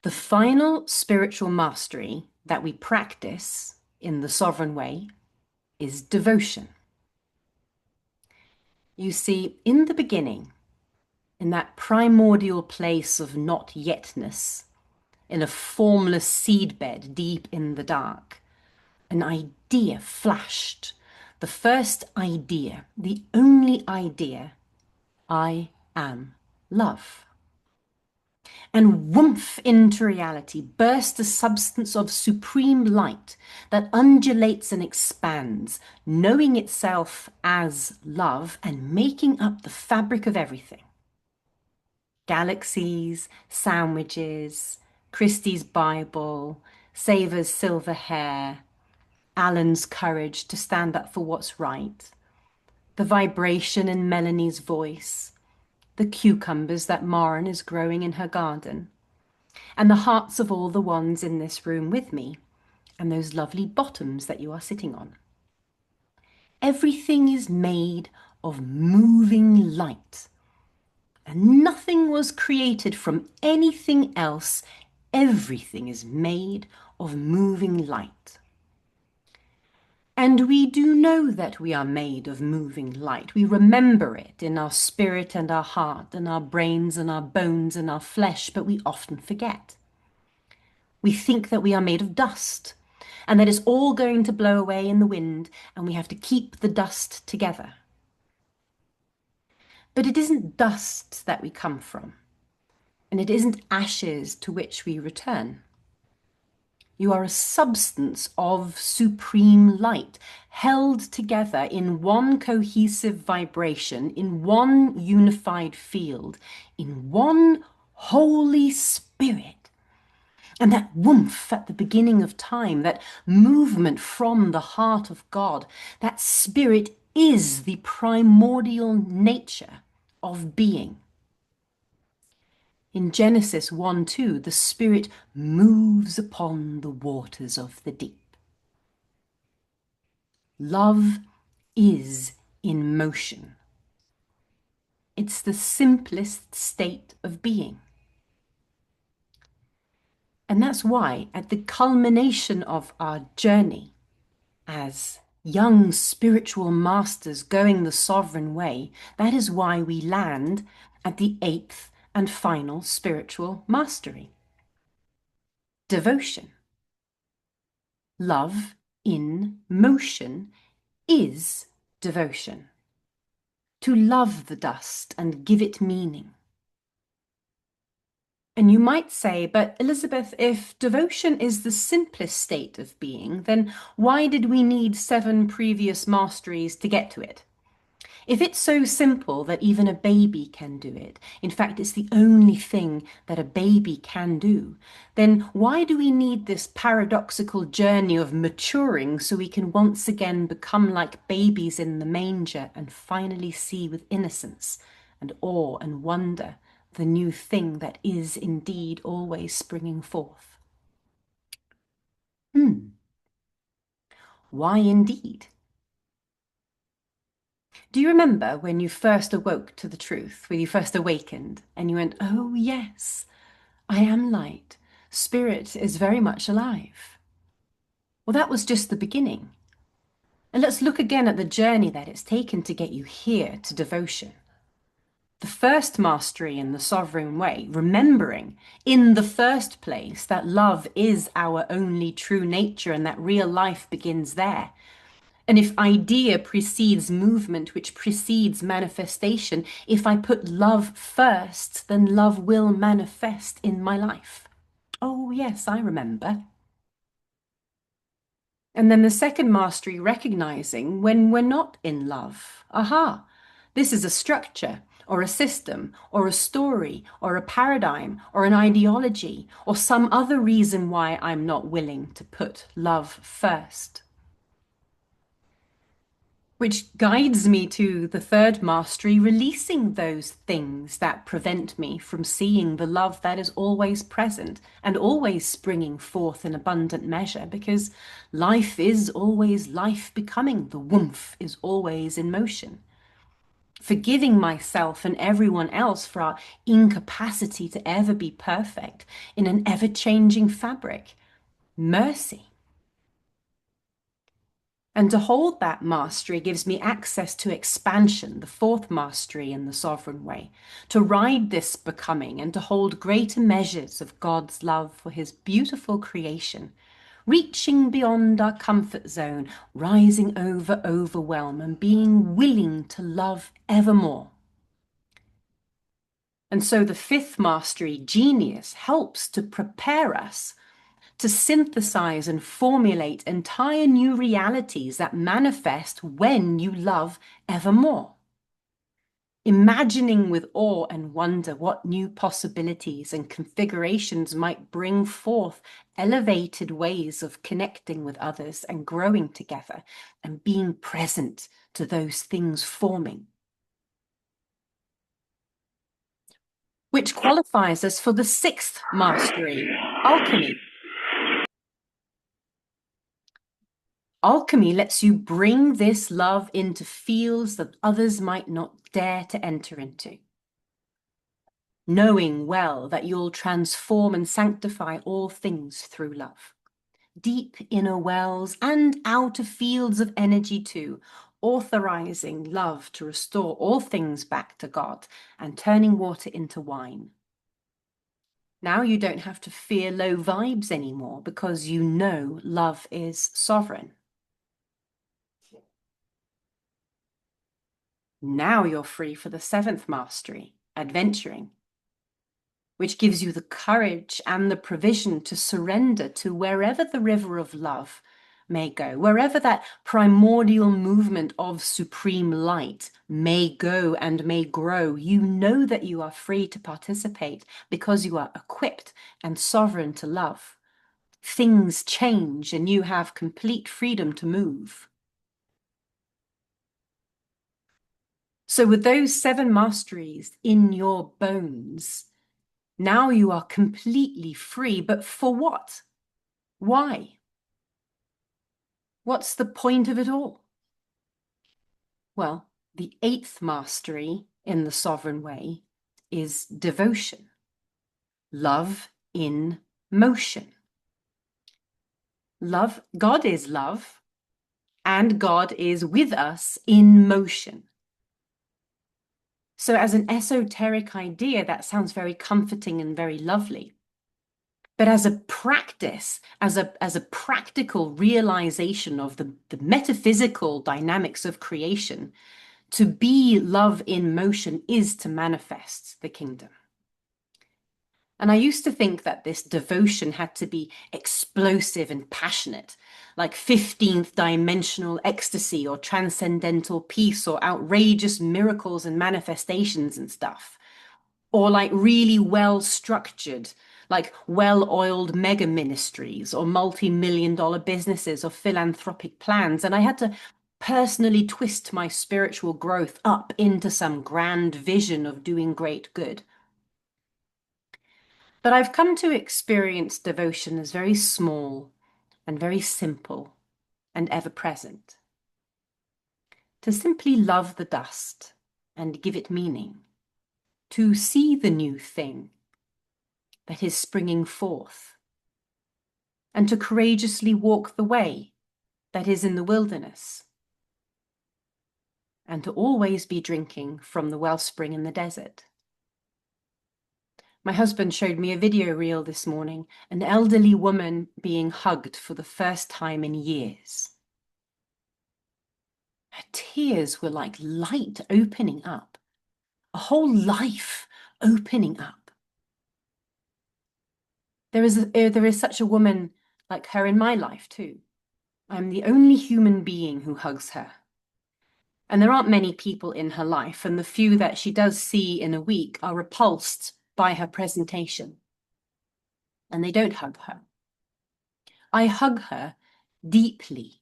The final spiritual mastery that we practice in the sovereign way is devotion. You see, in the beginning, in that primordial place of not yetness, in a formless seedbed deep in the dark, an idea flashed. The first idea, the only idea, I am love. And woomph into reality burst a substance of supreme light that undulates and expands, knowing itself as love and making up the fabric of everything. Galaxies, sandwiches, Christie's Bible, Saver's silver hair, Alan's courage to stand up for what's right, the vibration in Melanie's voice, the cucumbers that Maren is growing in her garden, and the hearts of all the ones in this room with me, and those lovely bottoms that you are sitting on. Everything is made of moving light, and nothing was created from anything else. Everything is made of moving light. And we do know that we are made of moving light. We remember it in our spirit and our heart and our brains and our bones and our flesh, but we often forget. We think that we are made of dust and that it's all going to blow away in the wind and we have to keep the dust together. But it isn't dust that we come from, and it isn't ashes to which we return. You are a substance of supreme light, held together in one cohesive vibration, in one unified field, in one Holy Spirit. And that woomph at the beginning of time, that movement from the heart of God, that spirit is the primordial nature of being. In Genesis 1:2, the Spirit moves upon the waters of the deep. Love is in motion. It's the simplest state of being. And that's why, at the culmination of our journey as young spiritual masters going the sovereign way, that is why we land at the eighth and final spiritual mastery. Devotion. Love in motion is devotion. To love the dust and give it meaning. And you might say, but Elizabeth, if devotion is the simplest state of being, then why did we need 7 previous masteries to get to it? If it's so simple that even a baby can do it, in fact, it's the only thing that a baby can do, then why do we need this paradoxical journey of maturing so we can once again become like babies in the manger and finally see with innocence and awe and wonder the new thing that is indeed always springing forth? Why indeed? Do you remember when you first awoke to the truth, when you first awakened, and you went, oh yes, I am light. Spirit is very much alive. Well, that was just the beginning. And let's look again at the journey that it's taken to get you here to devotion. The first mastery in the sovereign way, remembering in the first place that love is our only true nature and that real life begins there. And if idea precedes movement, which precedes manifestation, if I put love first, then love will manifest in my life. Oh, yes, I remember. And then the second mastery, recognizing when we're not in love. Aha, this is a structure or a system or a story or a paradigm or an ideology or some other reason why I'm not willing to put love first. Which guides me to the third mastery, releasing those things that prevent me from seeing the love that is always present and always springing forth in abundant measure, because life is always life becoming. The woomph is always in motion. forgiving myself and everyone else for our incapacity to ever be perfect in an ever-changing fabric. Mercy. And to hold that mastery gives me access to expansion, the fourth mastery in the sovereign way, to ride this becoming and to hold greater measures of God's love for his beautiful creation, reaching beyond our comfort zone, rising over overwhelm and being willing to love evermore. And so the fifth mastery, genius, helps to prepare us to synthesize and formulate entire new realities that manifest when you love evermore. Imagining with awe and wonder what new possibilities and configurations might bring forth elevated ways of connecting with others and growing together and being present to those things forming. Which qualifies us for the sixth mastery, alchemy. Alchemy lets you bring this love into fields that others might not dare to enter into, knowing well that you'll transform and sanctify all things through love. Deep inner wells and outer fields of energy too, authorizing love to restore all things back to God and turning water into wine. Now you don't have to fear low vibes anymore because you know love is sovereign. Now you're free for the seventh mastery, adventuring, which gives you the courage and the provision to surrender to wherever the river of love may go, wherever that primordial movement of supreme light may go and may grow. You know that you are free to participate because you are equipped and sovereign to love. Things change and you have complete freedom to move. So with those seven masteries in your bones, now you are completely free. But for what? Why? What's the point of it all? Well, the eighth mastery in the sovereign way is devotion. Love in motion. Love, God is love, and God is with us in motion. So as an esoteric idea, that sounds very comforting and very lovely. But as a practice, as a practical realization of the metaphysical dynamics of creation, to be love in motion is to manifest the kingdom. And I used to think that this devotion had to be explosive and passionate, like 15th dimensional ecstasy or transcendental peace or outrageous miracles and manifestations and stuff. Or like really well structured, like well-oiled mega ministries or multi-million-dollar businesses or philanthropic plans. And I had to personally twist my spiritual growth up into some grand vision of doing great good. But I've come to experience devotion as very small and very simple and ever present. To simply love the dust and give it meaning. To see the new thing that is springing forth. And to courageously walk the way that is in the wilderness. And to always be drinking from the wellspring in the desert. My husband showed me a video reel this morning, an elderly woman being hugged for the first time in years. Her tears were like light opening up, a whole life opening up. There is such a woman like her in my life too. I'm the only human being who hugs her. And there aren't many people in her life, and the few that she does see in a week are repulsed by her presentation. And they don't hug her. I hug her deeply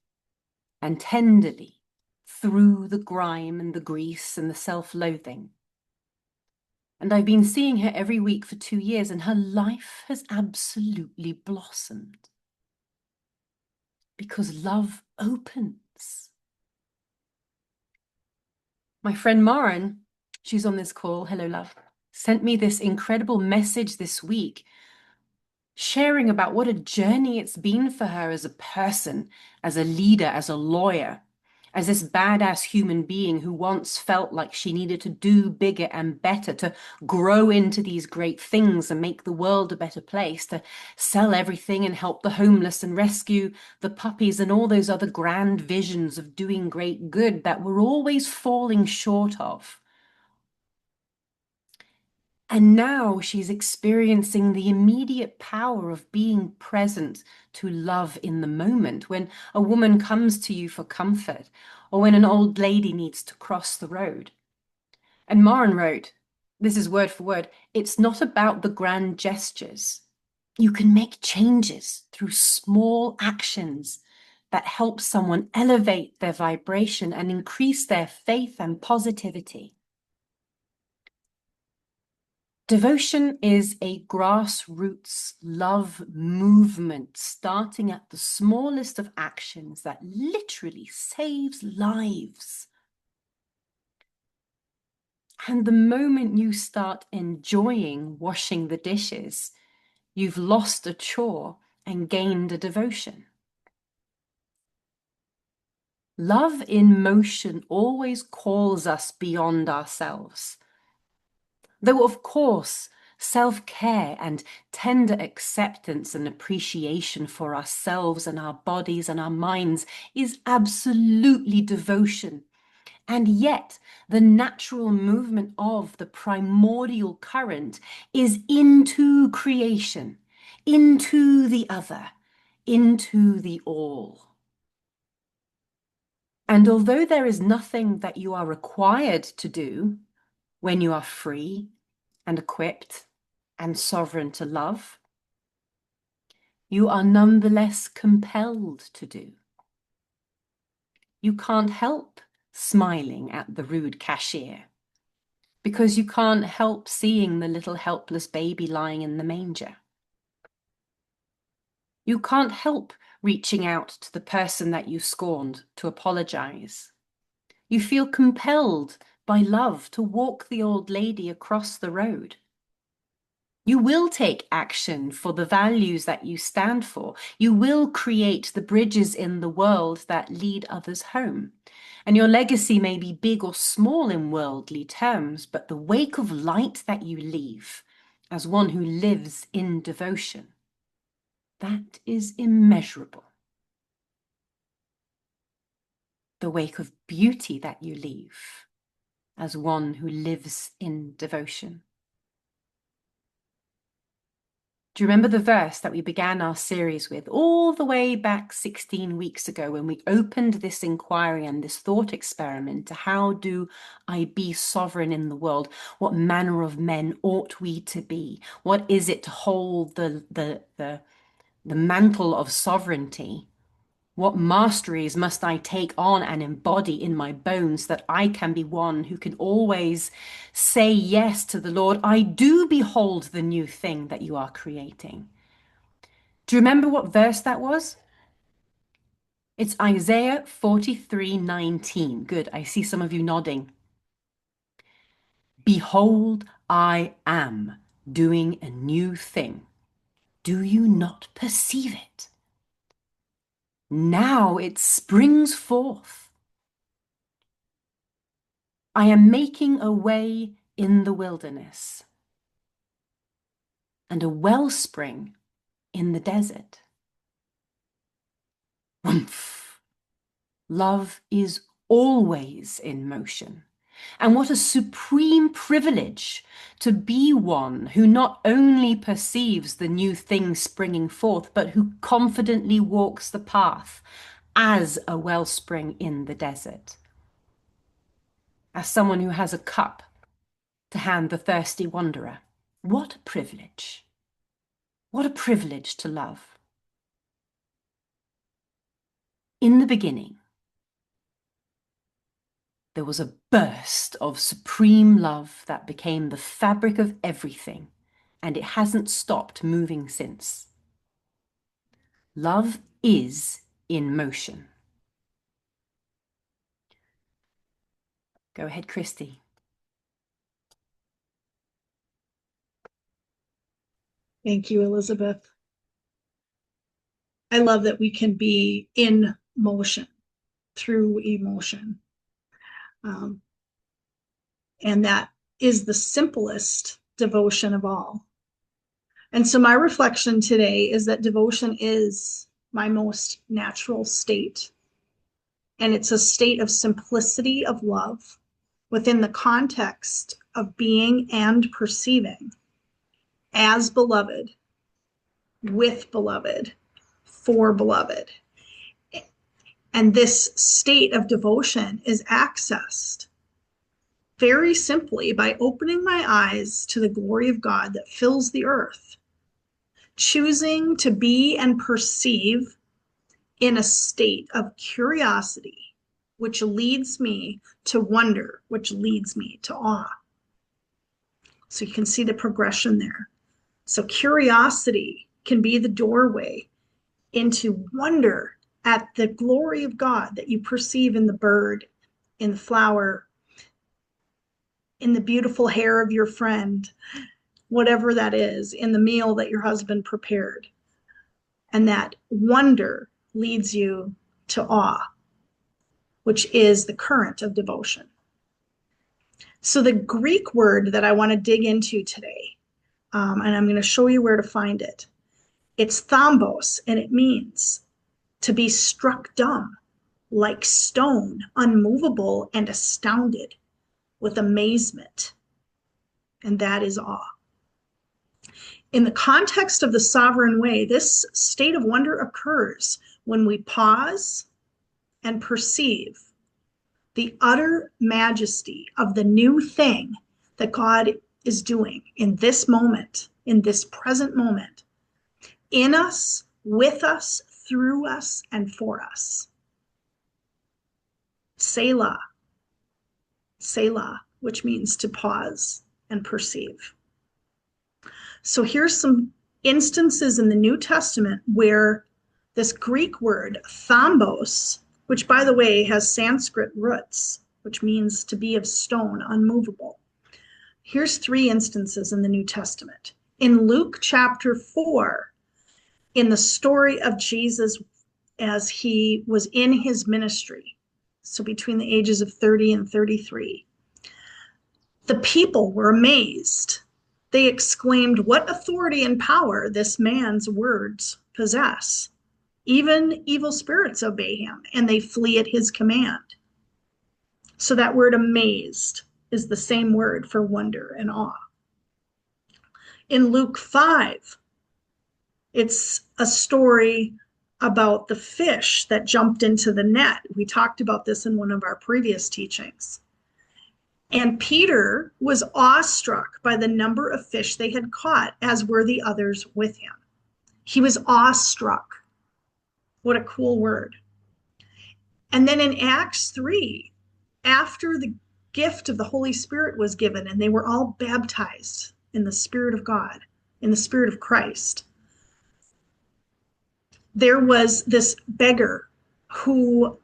and tenderly through the grime and the grease and the self-loathing. And I've been seeing her every week for 2 years, and her life has absolutely blossomed. Because love opens. My friend Maren, she's on this call, hello love, sent me this incredible message this week sharing about what a journey it's been for her as a person, as a leader, as a lawyer, as this badass human being who once felt like she needed to do bigger and better, to grow into these great things and make the world a better place, to sell everything and help the homeless and rescue the puppies and all those other grand visions of doing great good that we're always falling short of. And now she's experiencing the immediate power of being present to love in the moment. When a woman comes to you for comfort, or when an old lady needs to cross the road. And Maren wrote, this is word for word, it's not about the grand gestures. You can make changes through small actions that help someone elevate their vibration and increase their faith and positivity. Devotion is a grassroots love movement starting at the smallest of actions that literally saves lives. And the moment you start enjoying washing the dishes, you've lost a chore and gained a devotion. Love in motion always calls us beyond ourselves. Though, of course, self-care and tender acceptance and appreciation for ourselves and our bodies and our minds is absolutely devotion. And yet, the natural movement of the primordial current is into creation, into the other, into the all. And although there is nothing that you are required to do when you are free and equipped and sovereign to love, you are nonetheless compelled to do. You can't help smiling at the rude cashier because you can't help seeing the little helpless baby lying in the manger. You can't help reaching out to the person that you scorned to apologize. You feel compelled by love to walk the old lady across the road. You will take action for the values that you stand for. You will create the bridges in the world that lead others home. And your legacy may be big or small in worldly terms, but the wake of light that you leave as one who lives in devotion, that is immeasurable. The wake of beauty that you leave as one who lives in devotion. Do you remember the verse that we began our series with all the way back 16 weeks ago when we opened this inquiry and this thought experiment to how do I be sovereign in the world? What manner of men ought we to be? What is it to hold the mantle of sovereignty? What masteries must I take on and embody in my bones that I can be one who can always say yes to the Lord? I do behold the new thing that you are creating. Do you remember what verse that was? It's Isaiah 43:19. Good, I see some of you nodding. Behold, I am doing a new thing. Do you not perceive it? Now it springs forth. I am making a way in the wilderness and a wellspring in the desert. Oomph. Love is always in motion. And what a supreme privilege to be one who not only perceives the new thing springing forth, but who confidently walks the path as a wellspring in the desert. As someone who has a cup to hand the thirsty wanderer. What a privilege. What a privilege to love. In the beginning, there was a burst of supreme love that became the fabric of everything, and it hasn't stopped moving since. Love is in motion. Go ahead, Christy. Thank you, Elizabeth. I love that we can be in motion through emotion. Um, and that is the simplest devotion of all. And so my reflection today is that devotion is my most natural state. And it's a state of simplicity of love within the context of being and perceiving as beloved, with beloved, for beloved. And this state of devotion is accessed very simply by opening my eyes to the glory of God that fills the earth, choosing to be and perceive in a state of curiosity, which leads me to wonder, which leads me to awe. So you can see the progression there. So curiosity can be the doorway into wonder at the glory of God that you perceive in the bird, in the flower, in the beautiful hair of your friend, whatever that is, in the meal that your husband prepared. And that wonder leads you to awe, which is the current of devotion. So the Greek word that I want to dig into today, and I'm going to show you where to find it. It's thambos, and it means to be struck dumb, like stone, unmovable and astounded with amazement. And that is awe. In the context of the sovereign way, this state of wonder occurs when we pause and perceive the utter majesty of the new thing that God is doing in this moment, in this present moment, in us, with us, through us, and for us. Selah, Selah, which means to pause and perceive. So here's some instances in the New Testament where this Greek word, thambos, which by the way has Sanskrit roots, which means to be of stone, unmovable. Here's 3 instances in the New Testament. In Luke chapter 4, in the story of Jesus as he was in his ministry, so between the ages of 30 and 33, the people were amazed. They exclaimed, "What authority and power this man's words possess! Even evil spirits obey him, and they flee at his command." So that word amazed is the same word for wonder and awe. In Luke 5, it's a story about the fish that jumped into the net. We talked about this in one of our previous teachings. And Peter was awestruck by the number of fish they had caught, as were the others with him. He was awestruck. What a cool word. And then in Acts 3, after the gift of the Holy Spirit was given and they were all baptized in the Spirit of God, in the Spirit of Christ, there was this beggar who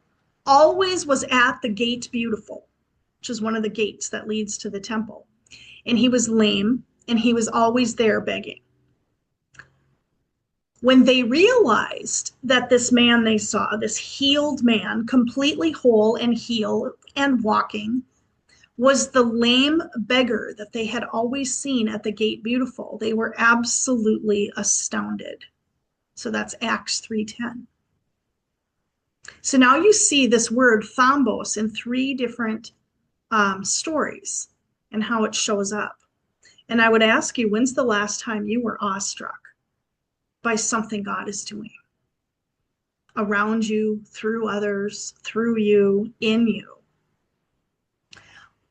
always was at the gate beautiful, which is one of the gates that leads to the temple. And he was lame, and he was always there begging. When they realized that this man they saw, this healed man, completely whole and healed and walking, was the lame beggar that they had always seen at the gate beautiful, they were absolutely astounded. So that's Acts 3:10. So now you see this word thambos in 3 different stories and how it shows up. And I would ask you, when's the last time you were awestruck by something God is doing around you, through others, through you, in you?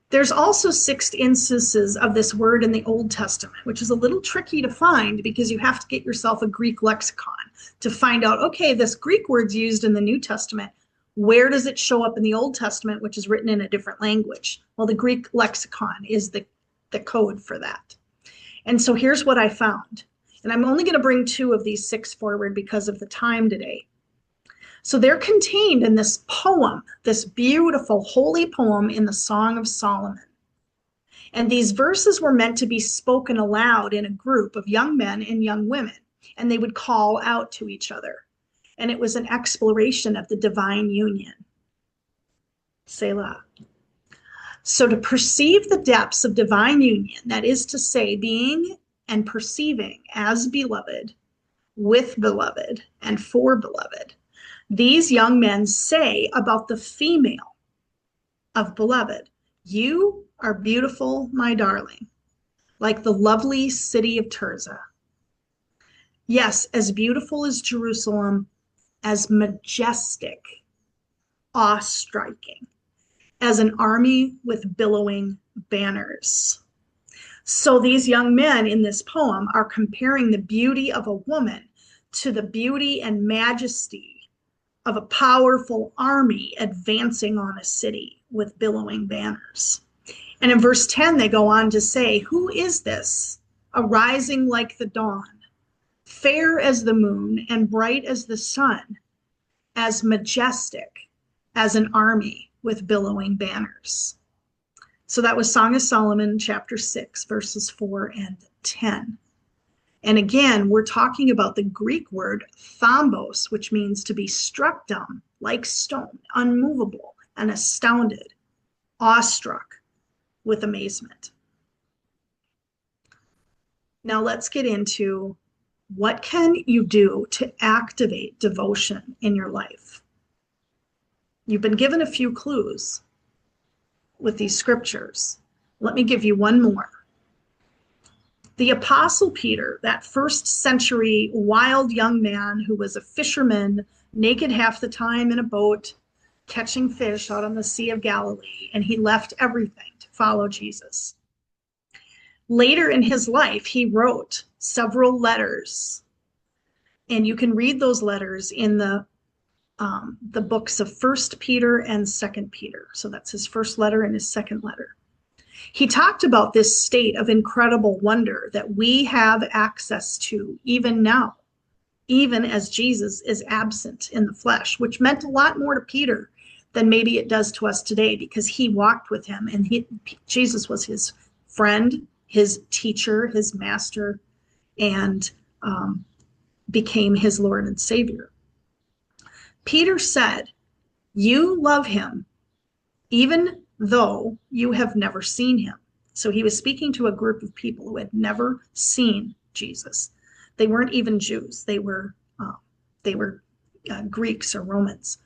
There's also 6 instances of this word in the Old Testament, which is a little tricky to find because you have to get yourself a Greek lexicon to find out, okay, this Greek word's used in the New Testament. Where does it show up in the Old Testament, which is written in a different language? Well, the Greek lexicon is the code for that. And so here's what I found. And I'm only going to bring 2 of these 6 forward because of the time today. So they're contained in this poem, this beautiful holy poem in the Song of Solomon. And these verses were meant to be spoken aloud in a group of young men and young women, and they would call out to each other. And it was an exploration of the divine union. Selah. So to perceive the depths of divine union, that is to say, being and perceiving as beloved, with beloved, and for beloved, these young men say about the female of beloved, you are beautiful, my darling, like the lovely city of Tirzah. Yes, as beautiful as Jerusalem, as majestic, awe-striking, as an army with billowing banners. So these young men in this poem are comparing the beauty of a woman to the beauty and majesty of a powerful army advancing on a city with billowing banners. And in verse 10, they go on to say, who is this, arising like the dawn, fair as the moon and bright as the sun, as majestic as an army with billowing banners? So that was Song of Solomon, chapter 6, verses 4 and 10. And again, we're talking about the Greek word thambos, which means to be struck dumb, like stone, unmovable, and astounded, awestruck with amazement. Now let's get into what can you do to activate devotion in your life? You've been given a few clues with these scriptures. Let me give you one more. The Apostle Peter, that first century wild young man who was a fisherman, naked half the time in a boat, catching fish out on the Sea of Galilee, and he left everything to follow Jesus. Later in his life, he wrote several letters, and you can read those letters in the books of First Peter and Second Peter. So that's his first letter and his second letter. He talked about this state of incredible wonder that we have access to even now, even as Jesus is absent in the flesh, which meant a lot more to Peter than maybe it does to us today, because he walked with him and Jesus was his friend, his teacher, his master, and became his Lord and Savior. Peter said, you love him even though you have never seen him. So he was speaking to a group of people who had never seen Jesus. They weren't even Jews. They were Greeks or Romans.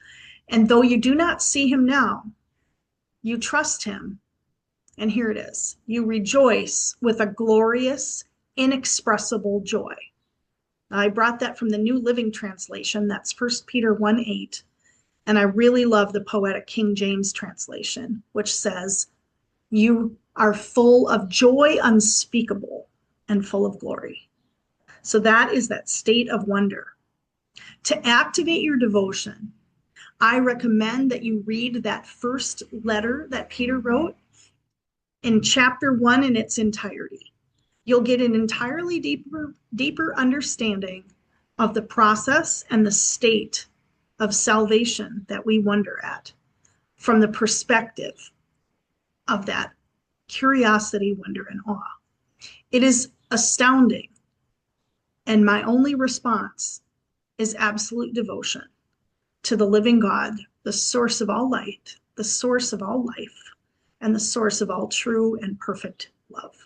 And though you do not see him now, you trust him. And here it is. You rejoice with a glorious, inexpressible joy. I brought that from the New Living Translation. That's 1 Peter 1:8. And I really love the Poetic King James translation, which says, you are full of joy unspeakable and full of glory. So that is that state of wonder. To activate your devotion, I recommend that you read that first letter that Peter wrote in chapter 1 in its entirety. You'll get an entirely deeper understanding of the process and the state of salvation that we wonder at from the perspective of that curiosity, wonder, and awe. It is astounding. And my only response is absolute devotion to the living God, the source of all light, the source of all life, and the source of all true and perfect love.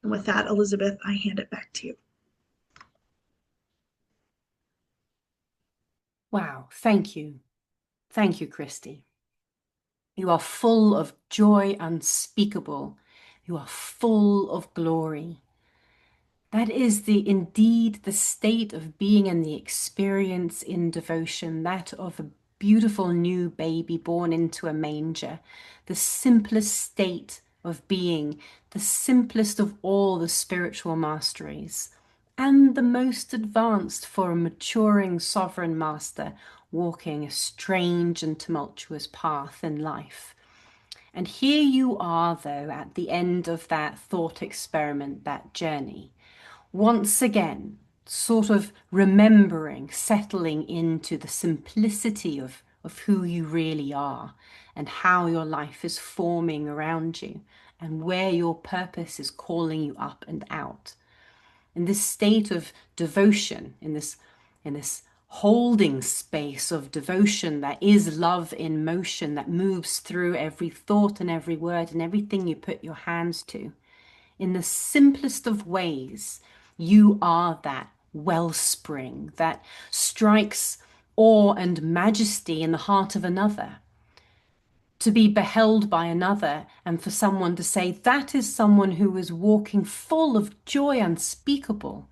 And with that, Elizabeth, I hand it back to you. Wow, thank you. Thank you, Christy. You are full of joy unspeakable. You are full of glory. That is indeed the state of being and the experience in devotion, that of a beautiful new baby born into a manger, the simplest state of being, the simplest of all the spiritual masteries, and the most advanced for a maturing sovereign master walking a strange and tumultuous path in life. And here you are, though, at the end of that thought experiment, that journey, once again sort of remembering, settling into the simplicity of who you really are and how your life is forming around you and where your purpose is calling you up and out. In this state of devotion, in this holding space of devotion that is love in motion, that moves through every thought and every word and everything you put your hands to, in the simplest of ways, you are that wellspring that strikes awe and majesty in the heart of another. To be beheld by another and for someone to say, that is someone who is walking full of joy unspeakable.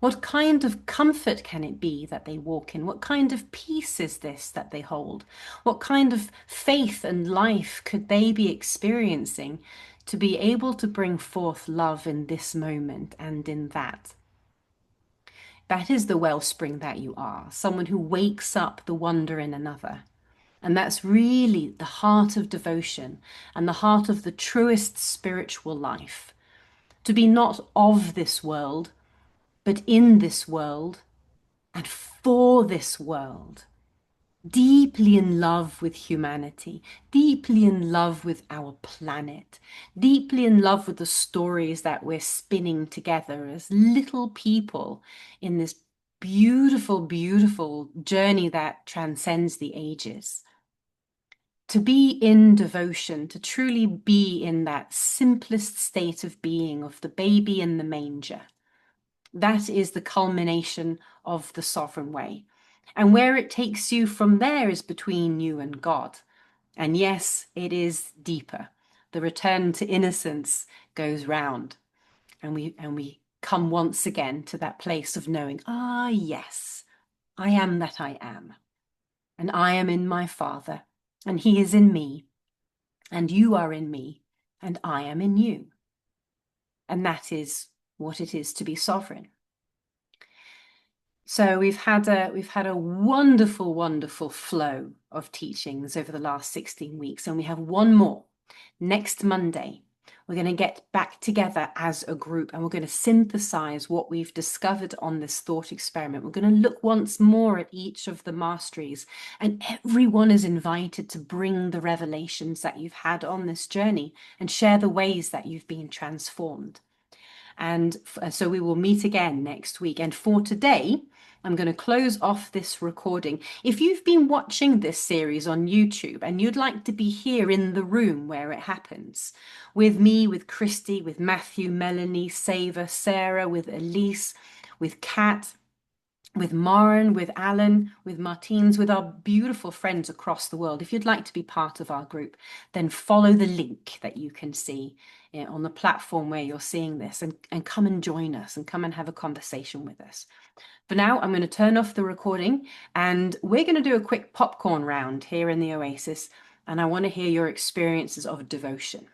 What kind of comfort can it be that they walk in? What kind of peace is this that they hold? What kind of faith and life could they be experiencing to be able to bring forth love in this moment and in that? That is the wellspring that you are, someone who wakes up the wonder in another. And that's really the heart of devotion and the heart of the truest spiritual life. To be not of this world, but in this world and for this world, deeply in love with humanity, deeply in love with our planet, deeply in love with the stories that we're spinning together as little people in this beautiful, beautiful journey that transcends the ages. To be in devotion, to truly be in that simplest state of being of the baby in the manger. That is the culmination of the sovereign way. And where it takes you from there is between you and God. And yes, it is deeper. The return to innocence goes round. And we come once again to that place of knowing, ah, yes, I am that I am. And I am in my Father, and he is in me, and you are in me, and I am in you. And that is what it is to be sovereign. So we've had a wonderful, wonderful flow of teachings over the last 16 weeks, and we have one more next Monday. We're going to get back together as a group and we're going to synthesize what we've discovered on this thought experiment. We're going to look once more at each of the masteries, and everyone is invited to bring the revelations that you've had on this journey and share the ways that you've been transformed. And so we will meet again next week. And for today, I'm going to close off this recording. If you've been watching this series on YouTube and you'd like to be here in the room where it happens, with me, with Christy, with Matthew, Melanie, Saver, Sarah, with Elise, with Kat, with Maren, with Alan, with Martins, with our beautiful friends across the world. If you'd like to be part of our group, then follow the link that you can see on the platform where you're seeing this, and come and join us and come and have a conversation with us. For now, I'm going to turn off the recording and we're going to do a quick popcorn round here in the Oasis. And I want to hear your experiences of devotion.